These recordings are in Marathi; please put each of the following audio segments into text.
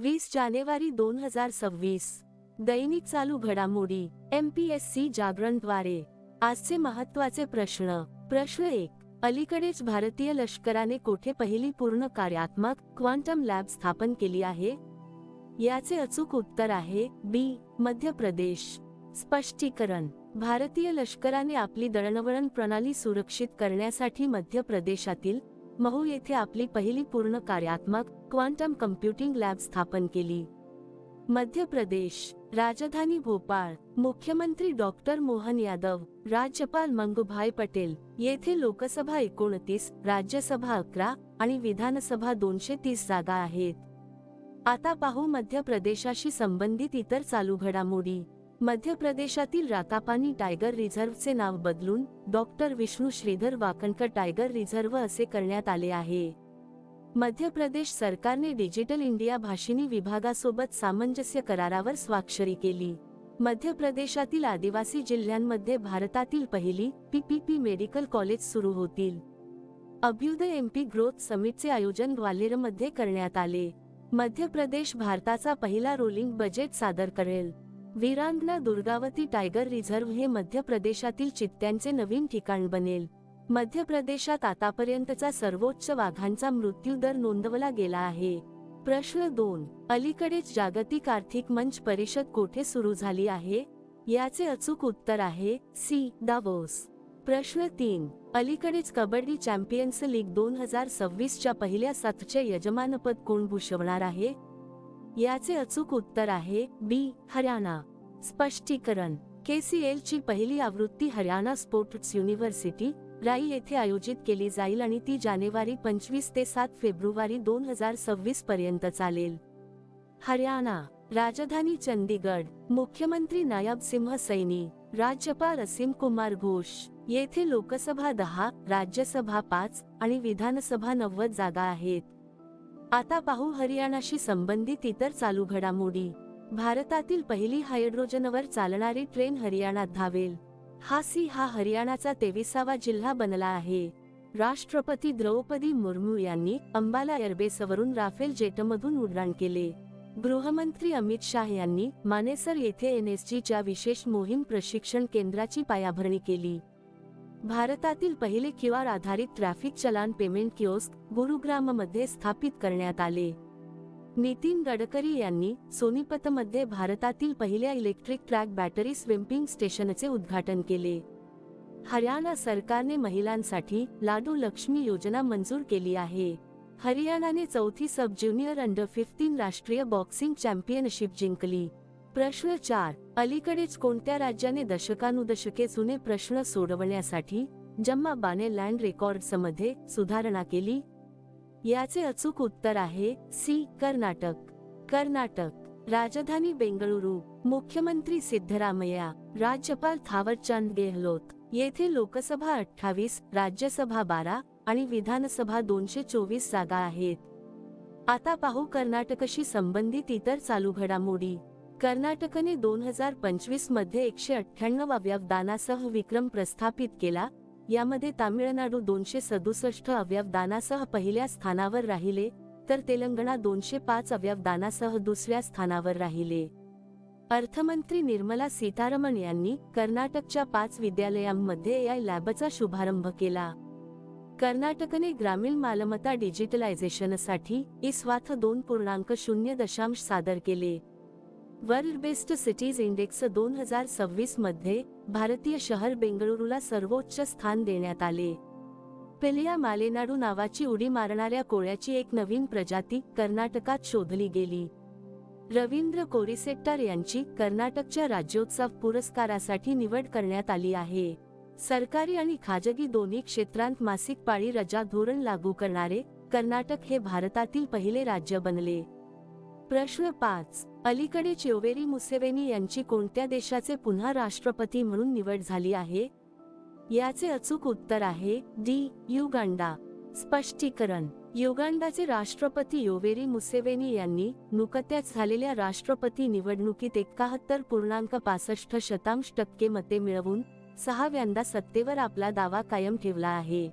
20 जानेवारी 2026. दैनिक चालू घडामोडी MPSC जागरणद्वारे. आजचे महत्त्वाचे प्रश्न. प्रश्न 1. अलीकडेच भारतीय लष्कराने कोठे पहिली पूर्ण कार्यात्मक क्वांटम लॅब स्थापन केली आहे? याचे अचूक उत्तर आहे बी. मध्य प्रदेश. स्पष्टीकरण. भारतीय लष्कराने आपली दळणवळण प्रणाली सुरक्षित करण्यासाठी मध्य प्रदेशातील महू येथे आपली पहिली पूर्ण कार्यात्मक क्वांटम कम्प्युटिंग लॅब स्थापन केली. मध्य प्रदेश. राजधानी भोपाळ. मुख्यमंत्री डॉक्टर मोहन यादव, राज्यपाल मंगूभाई पटेल. येथे लोकसभा 29, राज्यसभा 11 आणि विधानसभा 230 जागा आहेत. आता पाहू मध्य प्रदेशाशी संबंधित इतर चालू घडामोडी. मध्य प्रदेशातील राकापानी टायगर रिझर्व्हचे नाव बदलून doctor Vishnu Shridhar Wakankar tiger reserve असे करण्यात आले आहे. मध्य प्रदेश सरकारने डिजिटल इंडिया भाषिणी विभागासोबत सामंजस्य करारावर स्वाक्षरी केली. मध्य प्रदेशातील आदिवासी जिल्ह्यांमध्ये भारतातील पहिली PPP मेडिकल कॉलेज सुरू होतील. अभ्युदय MP ग्रोथ समिटचे आयोजन ग्वाल्हेरमध्ये करण्यात आले. मध्य प्रदेश भारताचा पहिला रोलिंग बजेट सादर करेल. वीरांगना दुर्गावती टायगर रिझर्व्ह हे मध्य प्रदेशातील चित्त्यांचे नवीन ठिकाण बनेल. मध्य प्रदेशात आतापर्यंतचा सर्वोच्च वाघांचा मृत्यू दर नोंदवला गेला आहे. प्रश्न 2. अलीकडेच जागतिक आर्थिक मंच परिषद कोठे सुरू झाली आहे? याचे अचूक उत्तर आहे सी. दावोस. प्रश्न 3. अलीकडेच कबड्डी चॅम्पियन्स लीग 2026 च्या पहिल्या साथचे यजमानपद कोण भूषवणार आहे? याचे अचूक उत्तर आहे बी. हरियाणा. स्पष्टीकरण. KCL ची पहिली आवृत्ती हरियाणा स्पोर्ट्स युनिव्हर्सिटी राई येथे आयोजित केली जाईल आणि ती जानेवारी 25 ते 7 फेब्रुवारी 2026 पर्यंत चालेल. हरियाणा. राजधानी चंदीगड. मुख्यमंत्री नायब सिंह सैनी, राज्यपाल असीम कुमार घोष. येथे लोकसभा 10, राज्यसभा 5 आणि विधानसभा 90 जागा आहेत. आता पाहू हरियाणाशी संबंधित इतर चालू घडामोडी. भारतातील पहिली हायड्रोजनवर चालणारी ट्रेन हरियाणात धावेल. हा हरियाणाचा 23वा जिल्हा बनला आहे. राष्ट्रपती द्रौपदी मुर्मू यांनी अंबाला एअरबेसवरून राफेल जेटमधून उड्डाण केले. गृहमंत्री अमित शाह यांनी मानेसर येथे NSG च्या विशेष मोहीम प्रशिक्षण केंद्राची पायाभरणी केली. भारतातील पहिले QR आधारित ट्रॅफिक चलान पेमेंट किओस्क गुरुग्राममध्ये स्थापित करण्यात आले. नितीन गडकरी यांनी सोनीपतमध्ये भारतातील पहिल्या इलेक्ट्रिक ट्रॅक बॅटरी स्विम्पिंग स्टेशनचे उद्घाटन केले. हरियाणा सरकारने महिलांसाठी लाडू लक्ष्मी योजना मंजूर केली आहे. हरियाणाने 4थी सब ज्युनियर अंडर-15 राष्ट्रीय बॉक्सिंग चॅम्पियनशिप जिंकली. प्रश्न 4. अलीकडेच कोणत्या राज्याने दशकानुदशके जुने प्रश्न सोडवण्यासाठी जम्मा बाने लँड रेकॉर्ड्समध्ये सुधारणा केली? याचे अचूक उत्तर आहे सी. कर्नाटक. कर्नाटक. राजधानी बेंगळुरू. मुख्यमंत्री सिद्धरामय्या, राज्यपाल थावरचंद गेहलोत. येथे लोकसभा 28, राज्यसभा 12 आणि विधानसभा 224 जागा आहेत. आता पाहू कर्नाटकशी संबंधित इतर चालू घडामोडी. कर्नाटकने 2025 मध्ये 198व्या दानासह विक्रम प्रस्थापित केला. यामध्ये तामिळनाडू 267 अवयवदानासह पहिल्या स्थानावर राहिले, तर तेलंगणा 205 दानासह दुसऱ्या स्थानावर राहिले. अर्थमंत्री निर्मला सीतारमण यांनी कर्नाटकच्या 5 विद्यालयांमध्ये AI लॅबचा शुभारंभ केला. कर्नाटकने ग्रामीण मालमत्ता डिजिटलायझेशनसाठी ISWAT 2.0 सादर केले. वर्ल्ड बेस्ट सिटीज इंडेक्स 2026 मध्ये भारतीय शहर बेंगळुरूला सर्वोच्च स्थान देण्यात आले. पेलिया मालेनाडू नावाची उडी मारणाऱ्या कोळ्याची एक नवीन प्रजाती कर्नाटकात शोधली गेली. रवींद्र कोरिसेट्टार यांची कर्नाटकच्या राज्योत्सव पुरस्कारासाठी निवड करण्यात आली आहे. सरकारी आणि खाजगी दोन्ही क्षेत्रांत मासिक पाळी रजा धोरण लागू करणारे कर्नाटक हे भारतातील पहिले राज्य बनले. प्रश्न 5. अलीकडेच योवेरी मुसेवेनी यांची कोणत्या देशाचे पुन्हा राष्ट्रपती म्हणून निवड झाली आहे? याचे अचूक उत्तर आहे डी. युगांडा. स्पष्टीकरण. युगांडाचे राष्ट्रपती योवेरी मुसेवेनी यांनी नुकत्याच झालेल्या राष्ट्रपती निवडणुकीत 71.65% मते मिळवून 6व्यांदा सत्तेवर आपला दावा कायम ठेवला आहे.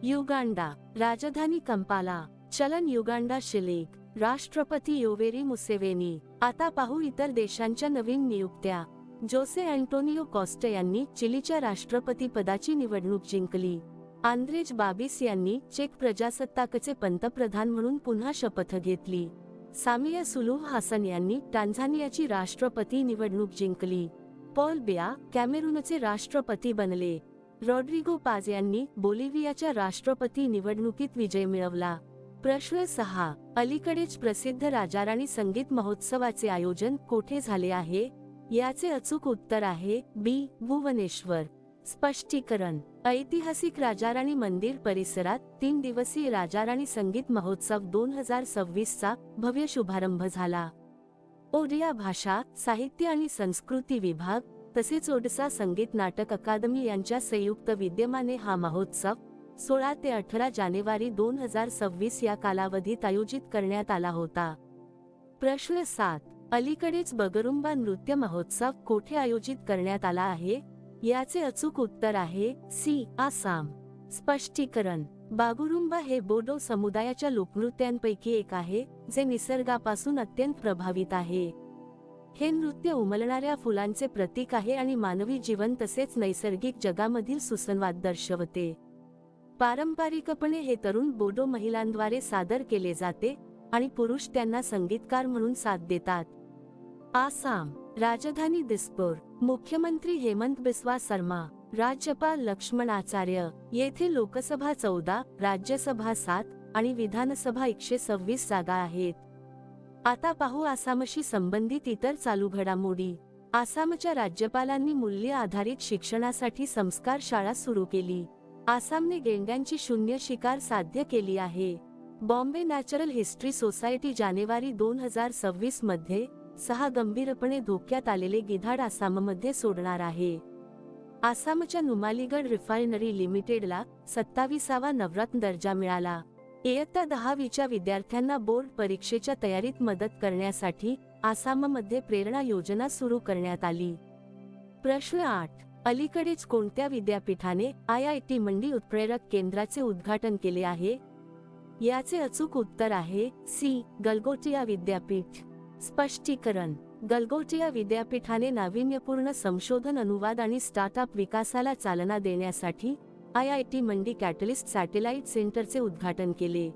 युगांडा. राजधानी कंपाला. चलन युगांडा शिलेक. राष्ट्रपती योवेरी मुसेवेनी. आता पाहू इतर देशांच्या नवीन नियुक्त्या. जोसे अँटोनियो कॉस्टा यांनी चिलीच्या राष्ट्रपती पदाची निवडणूक जिंकली. आंद्रेज बाबिस यांनी चेक प्रजासत्ताकचे पंतप्रधान म्हणून पुन्हा शपथ घेतली. सामिया सुलूह हासन यांनी टांझानियाची राष्ट्रपती निवडणूक जिंकली. पॉल बिया कॅमेरूनचे राष्ट्रपती बनले. रॉड्रिगो पाज यांनी बोलिव्हियाच्या राष्ट्रपती निवडणुकीत विजय मिळवला. प्रश्न 6. अलीकडेच प्रसिद्ध राजाराणी संगीत महोत्सवाचे आयोजन कोठे झाले आहे? याचे अचूक उत्तर आहे बी. भुवनेश्वर. स्पष्टीकरण. ऐतिहासिक राजाराणी मंदिर परिसरात 3 दिवसीय राजाराणी संगीत महोत्सव 2026 चा भव्य शुभारंभ झाला. ओडिया भाषा, साहित्य आणि संस्कृती विभाग तसेच ओडिसा संगीत नाटक अकादमी यांच्या संयुक्त विद्यमाने हा महोत्सव 16 ते 18 जानेवारी 2026 या कालावधीत आयोजित करण्यात आला होता. प्रश्न 7. अलीकडेच बगरुंबा नृत्य महोत्सव कोठे आयोजित करण्यात आला आहे? याचे अचूक उत्तर आहे सी. आसाम. स्पष्टीकरण. बागुरुंबा हे बोडो समुदायाच्या लोकनृत्यांपैकी एक आहे जे निसर्गापासून अत्यंत प्रभावित आहे. हे नृत्य उमलणाऱ्या फुलांचे प्रतीक आहे आणि मानवी जीवन तसेच नैसर्गिक जगामधील सुसंवाद दर्शवते. पारंपरिकपणे हे तरुण बोडो महिलांद्वारे सादर केले जाते आणि पुरुष त्यांना संगीतकार म्हणून साथ देतात. आसाम. राजधानी दिसपूर. मुख्यमंत्री हेमंत बिस्वा शर्मा. राज्यपाल लक्ष्मण आचार्य. येथे लोकसभा 14, राज्यसभा 7 आणि विधानसभा 126 जागा आहेत. आता पाहू आसामशी संबंधित इतर चालू घडामोडी. आसामच्या राज्यपालांनी मूल्य आधारित शिक्षणासाठी संस्कार शाळा सुरू केली. आसामने गेंड्यांची शून्य शिकार साध्य केली आहे. बॉम्बे नॅचरल हिस्ट्री सोसायटी जानेवारी 2026 मध्ये 6 गंभीरपणे धोक्यात आलेले गिधाड आसाममध्ये सोडणार आहे. आसामच्या नुमालीगड रिफायनरी लिमिटेडला 27वा नवरत्न दर्जा मिळाला. इयत्ता 10वीच्या विद्यार्थ्यांना बोर्ड परीक्षेच्या तयारीत मदत करण्यासाठी आसाममध्ये प्रेरणा योजना सुरू करण्यात आली. प्रश्न 8. अलीकडेच कोणत्या विद्यापीठाने IIT मंडी उत्प्रेरक केंद्राचे उद्घाटन केले आहे? याचे अचूक उत्तर आहे सी. गलगोटिया विद्यापीठ. स्पष्टीकरण. गलगोटिया विद्यापीठाने नाविन्यपूर्ण संशोधन, अनुवाद आणि स्टार्टअप विकासाला चालना देण्यासाठी IIT मंडी कॅटलिस्ट सॅटेलाइट सेंटरचे उद्घाटन केले.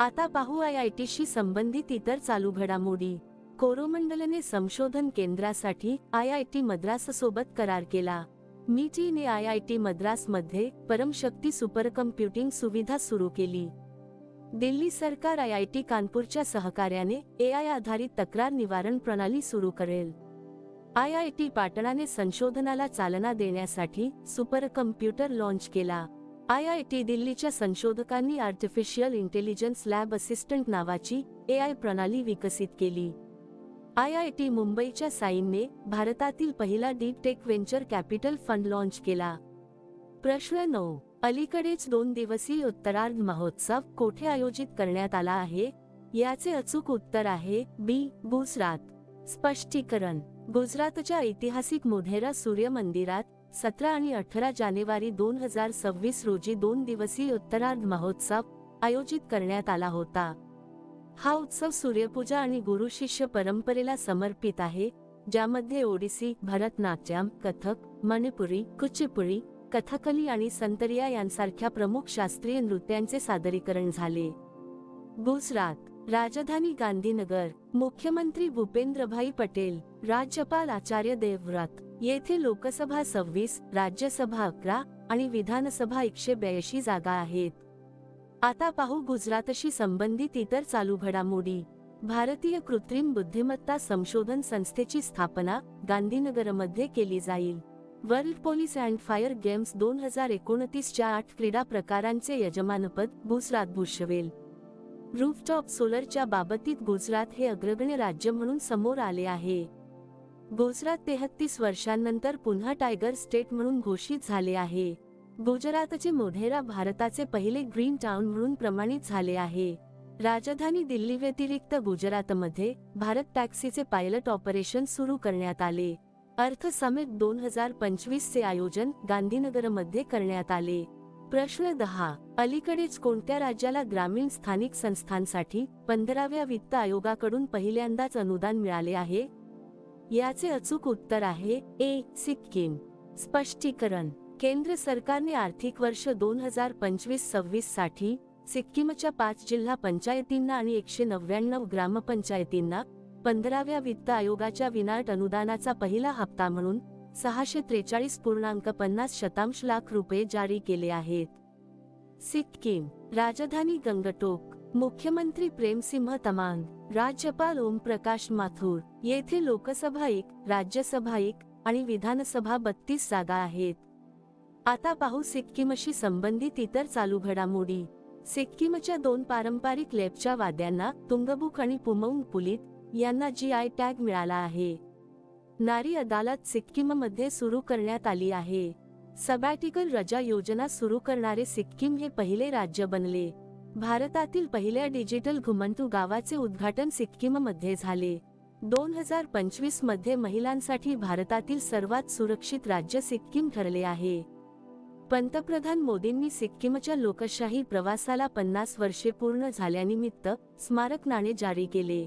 आता पाहू IIT शी संबंधित इतर चालू घडामोडी. कोरोमंडलने संशोधन केंद्रासाठी IIT मद्राससोबत करार केला. MITने IIT मद्रासमध्ये परमशक्ती सुपरकम्प्युटिंग सुविधा सुरू केली. दिल्ली सरकार IIT कानपूरच्या सहकार्याने AI आधारित तक्रार निवारण प्रणाली सुरू करेल. IIT पाटणाने संशोधनाला चालना देण्यासाठी सुपर कम्प्युटर लॉन्च केला. IIT दिल्लीच्या संशोधकांनी आर्टिफिशियल इंटेलिजन्स लॅब असिस्टंट नावाची AI प्रणाली विकसित केली. IIT मुंबईच्या साईनने भारतातील पहिला deep tech venture capital fund launch केला. प्रश्न 9. अलीकडेच 2 दिवसीय उत्तरार्ध महोत्सव कोठे आयोजित करण्यात आला आहे? याचे अचूक उत्तर आहे बी. गुजरात. स्पष्टीकरण. गुजरातच्या ऐतिहासिक मोढेरा सूर्य मंदिरात 17 आणि 18 जानेवारी 2026 रोजी 2 दिवसीय उत्तरार्ध महोत्सव आयोजित करण्यात आला होता. हा उत्सव सूर्यपूजा आणि गुरु शिष्य परंपरेला समर्पित आहे, ज्यामध्ये ओडिसी, भरतनाट्यम, कथक, मणिपुरी, कुचिपुडी, कथकली आणि संतरिया यांसारख्या प्रमुख शास्त्रीय नृत्यांचे सादरीकरण झाले. गुजरात. राजधानी गांधीनगर. मुख्यमंत्री भूपेंद्रभाई पटेल. राज्यपाल आचार्य देवव्रत. येथे लोकसभा 26, राज्यसभा 11 आणि विधानसभा 182 जागा आहेत. आता पाहू गुजरातशी संबंधित इतर चालू घडामोडी. भारतीय कृत्रिम बुद्धिमत्ता संशोधन संस्थेची स्थापना गांधीनगरमध्ये केली जाईल. World police and fire games 2029च्या 8 क्रीडा प्रकारांचे यजमानपद गुजरात भूषवेल. रूफटॉप सोलरच्या बाबतीत गुजरात हे अग्रगण्य राज्य म्हणून समोर आले आहे. गुजरात 33 वर्षांनंतर पुन्हा टायगर स्टेट म्हणून घोषित झाले आहे. गुजरातचे मोढेरा भारताचे पहिले ग्रीन टाउन म्हणून प्रमाणित झाले आहे. राजधानी दिल्ली व्यतिरिक्त गुजरातमध्ये भारत टॅक्सीचे पायलट ऑपरेशन सुरू करण्यात आले. अर्थ समिट 2025 चे आयोजन गांधीनगरमध्ये करण्यात आले. प्रश्न 10. अलीकडेच कोणत्या राज्याला ग्रामीण स्थानिक संस्थांसाठी 15व्या वित्त आयोगाकडून पहिल्यांदाच अनुदान मिळाले आहे? याचे अचूक उत्तर आहे ए. सिक्कीम. स्पष्टीकरण. केंद्र सरकारने आर्थिक वर्ष 2025-26 साठी सिक्कीमच्या 5 जिल्हा पंचायतींना आणि 199 ग्रामपंचायतींना 15व्या वित्त आयोगाच्या विनाट अनुदानाचा पहिला हप्ता म्हणून 643.50 लाख रुपये जारी केले आहेत. सिक्कीम. राजधानी गंगटोक. मुख्यमंत्री प्रेमसिंह तमांग. राज्यपाल ओमप्रकाश माथुर. येथे लोकसभा 1, राज्यसभा 1 आणि विधानसभा 32 जागा आहेत. आता पाहू सिक्कीमशी संबंधित इतर चालू घडामोडी. सिक्कीमच्या 2 पारंपरिक लेप्चा वाद्यांना तुंगबुक आणि पुमौंग पुलित यांना GI टॅग मिळाला आहे. नारी अदालत सिक्कीममध्ये सुरू करण्यात आली आहे. सबॅटिकल रजा योजना सुरू करणारे सिक्कीम हे पहिले राज्य बनले. भारतातील पहिल्या डिजिटल घुमंतू गावाचे उद्घाटन सिक्कीममध्ये झाले. 2025 मध्ये महिलांसाठी भारतातील सर्वात सुरक्षित राज्य सिक्कीम ठरले आहे. पंतप्रधान मोदींनी सिक्कीमच्या लोकशाही प्रवासाला 50 वर्षे पूर्ण झाल्यानिमित्त स्मारक नाणे जारी केले.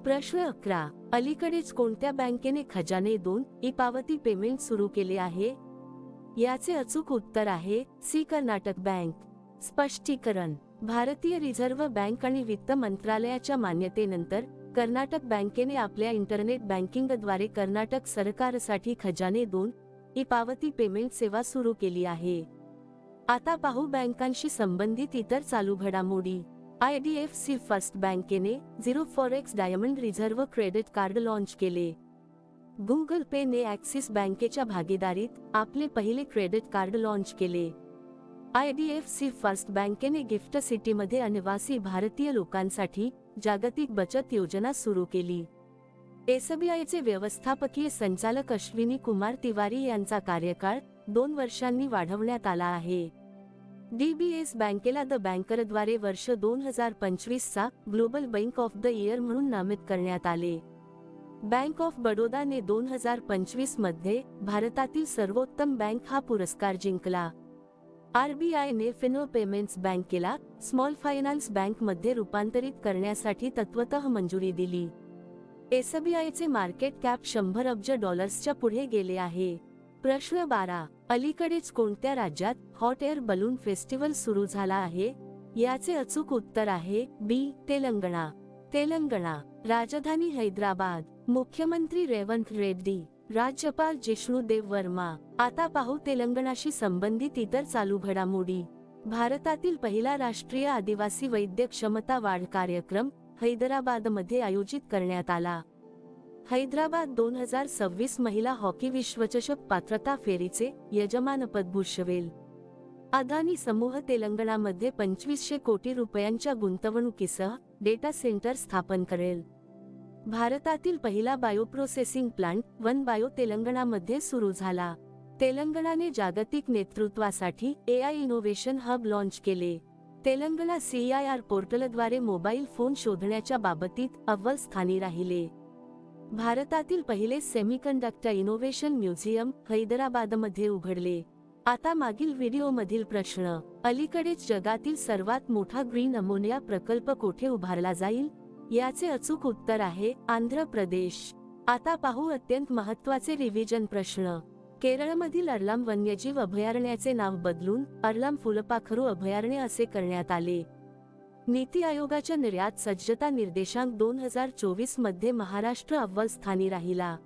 प्रश्न 11. अलीकडेच कोणत्या बँकेने खजाने 2 ई-पावती पेमेंट सुरू केले आहे? याचे अचूक उत्तर आहे सी. कर्नाटक बँक. स्पष्टीकरण. भारतीय रिझर्व्ह बँक आणि वित्त मंत्रालयाच्या मान्यतेनंतर कर्नाटक बँकेने आपल्या इंटरनेट बँकिंगद्वारे कर्नाटक सरकारसाठी खजाने 2 ई-पावती पेमेंट सेवा सुरू केली आहे. आता पाहू बँकांशी संबंधित इतर चालू घडामोडी. IDFC फर्स्ट बँकेने 0 forex diamond reserve credit card launch केले. गुगल पे ने ॲक्सिस बँकेच्या भागीदारीत आपले पहिले क्रेडिट कार्ड लॉन्च केले. IDFC फर्स्ट बँकेने गिफ्ट सिटीमध्ये अनिवासी भारतीय लोकांसाठी जागतिक बचत योजना सुरू केली. SBIचे व्यवस्थापकीय संचालक अश्विनी कुमार तिवारी यांचा कार्यकाळ 2 वर्षांनी वाढवण्यात आला आहे. DBS बँकेला द बँकरद्वारे वर्ष 2025 चा global bank of the year म्हणून नामित करण्यात आले. बँक ऑफ बडोदाने 2025 मध्ये भारतातील सर्वोत्तम बँक हा पुरस्कार जिंकला. RBIने फिनो पेमेंट्स बँकेला स्मॉल फायनान्स बँकमध्ये रूपांतरित करण्यासाठी तत्वतः मंजुरी दिली. SBIचे मार्केट कॅप 100 अब्ज डॉलर्सच्या पुढे गेले आहे. प्रश्न 12. अलीकडेच कोणत्या राज्यात हॉट एअर बलून फेस्टिवल सुरू झाला आहे? याचे अचूक उत्तर आहे बी. तेलंगणा. तेलंगणा. राजधानी हैदराबाद. मुख्यमंत्री रेवंत रेड्डी. राज्यपाल जिष्णू देव वर्मा. आता पाहू तेलंगणाशी संबंधित इतर चालू घडामोडी. भारतातील पहिला राष्ट्रीय आदिवासी वैद्य क्षमता वाढ कार्यक्रम हैदराबादमध्ये आयोजित करण्यात आला. हैदराबाद 2026 महिला हॉकी विश्वचषक पात्रता फेरीचे यजमानपद भूषवेल. अदानी समूह तेलंगणामध्ये 2500 कोटी रुपयांच्या गुंतवणुकीसह डेटा सेंटर स्थापन करेल. भारतातील पहिला बायोप्रोसेसिंग प्लांट वन बायो तेलंगणामध्ये सुरू झाला. तेलंगणाने जागतिक नेतृत्वासाठी AI इनोव्हेशन हब लॉन्च केले. तेलंगणा CIR पोर्टलद्वारे मोबाईल फोन शोधण्याच्या बाबतीत अव्वल स्थानी राहिले. भारतातील पहिले सेमीकंडक्टर इनोव्हेशन म्युझियम हैदराबादमध्ये उघडले. आता मागील व्हिडिओमधील प्रश्न. अलीकडेच जगातील सर्वात मोठा ग्रीन अमोनिया प्रकल्प कोठे उभारला जाईल? याचे अचूक उत्तर आहे आंध्र प्रदेश. आता पाहू अत्यंत महत्त्वाचे रिव्हिजन प्रश्न. केरळमधील अर्लाम वन्यजीव अभयारण्याचे नाव बदलून अर्लाम फुलपाखरू अभयारण्य असे करण्यात आले. नीती आयोगाच्या निर्यात सज्जता निर्देशांक 2024 मध्ये महाराष्ट्र अव्वल स्थानी राहिला.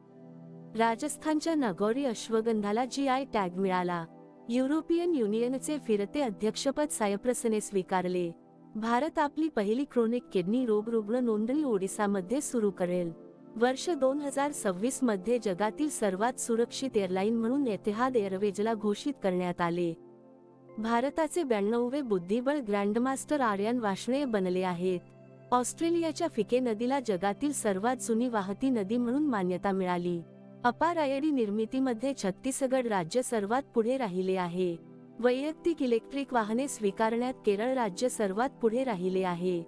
राजस्थानच्या नागौरी अश्वगंधाला GI टॅग मिळाला. युरोपियन युनियनचे फिरते अध्यक्षपद सायप्रसने स्वीकारले. भारत आपली पहिली क्रोनिक किडनी रोग रुग्ण नोंदणी ओडिसामध्ये सुरू करेल. वर्ष 2026 मध्ये जगातील सर्वात सुरक्षित एअरलाइन म्हणून एतिहाद एअरवेजला घोषित करण्यात आले. भारताचे 92वे बुद्धिबळ ग्रँडमास्टर आर्यन वार्ष्णेय बनले आहेत. ऑस्ट्रेलियाच्या फिके नदीला जगातील सर्वात जुनी वाहती नदी म्हणून मान्यता मिळाली. अपार आयडी निर्मितीमध्ये छत्तीसगड राज्य सर्वात पुढे राहिले आहे. वैयक्तिक इलेक्ट्रिक वाहने स्वीकारण्यात केरळ राज्य सर्वात पुढे राहिले आहे.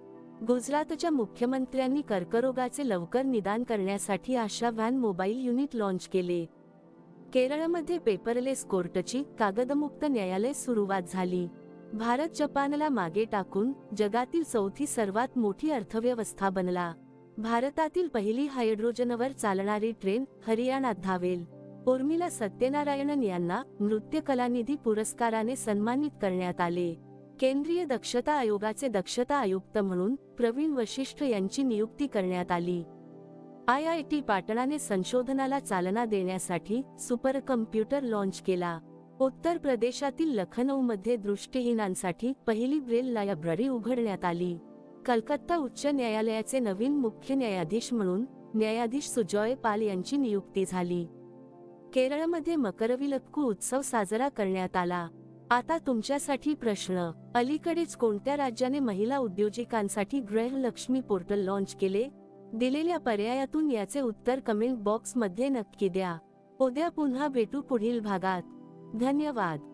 गुजरातच्या मुख्यमंत्र्यांनी कर्करोगाचे लवकर निदान करण्यासाठी आशा व्हॅन मोबाईल युनिट लॉन्च केले. केरळमध्ये पेपरलेस कोर्टची कागदमुक्त न्यायालय सुरुवात झाली. भारत जपानला मागे टाकून जगातील चौथी सर्वात मोठी अर्थव्यवस्था बनला. भारतातील पहिली हायड्रोजनवर चालणारी ट्रेन हरियाणात धावेल. उर्मिला सत्यनारायणन यांना नृत्य कलानिधी पुरस्काराने सन्मानित करण्यात आले. केंद्रीय दक्षता आयोगाचे दक्षता आयुक्त म्हणून प्रवीण वशिष्ठ यांची नियुक्ती करण्यात आली. IIT पाटणाने संशोधनाला चालना देण्यासाठी सुपर कम्प्युटर लॉन्च केला. उत्तर प्रदेशातील लखनौमध्ये दृष्टिहीनांसाठी पहिली ब्रेल लायब्ररी उघडण्यात आली. कलकत्ता उच्च न्यायालयाचे नवीन मुख्य न्यायाधीश म्हणून न्यायाधीश सुजॉय पाल यांची नियुक्ती झाली. केरळमध्ये मकरविलक्कू उत्सव साजरा करण्यात आला. आता तुमच्यासाठी प्रश्न. अलीकडेच कोणत्या राज्याने महिला उद्योजकांसाठी गृहलक्ष्मी पोर्टल लॉन्च केले? दिलेल्या पर्यायातून याचे उत्तर कमेंट बॉक्समध्ये नक्की द्या. उद्या पुन्हा भेटू पुढील भागात. धन्यवाद.